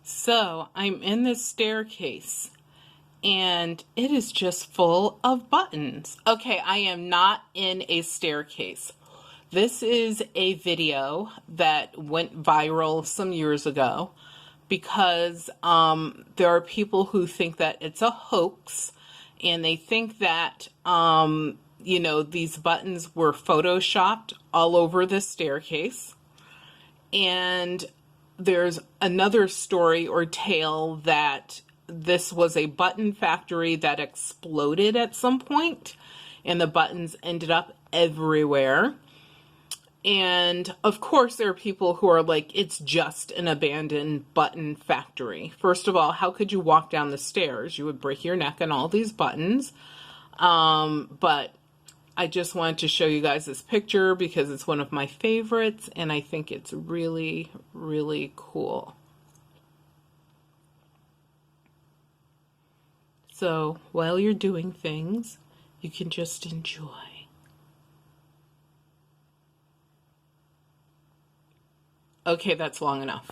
So I'm in this staircase and it is just full of buttons. Okay, I am not in a staircase. This is a video that went viral some years ago because there are people who think that it's a hoax, and they think that, you know, these buttons were photoshopped all over the staircase. And there's another story or tale that this was a button factory that exploded at some point and the buttons ended up everywhere. And of course, there are people who are like, it's just an abandoned button factory. First of all, how could you walk down the stairs? You would break your neck on all these buttons. But I just wanted to show you guys this picture because it's one of my favorites and I think it's really, really cool. So while you're doing things, you can just enjoy. Okay, that's long enough.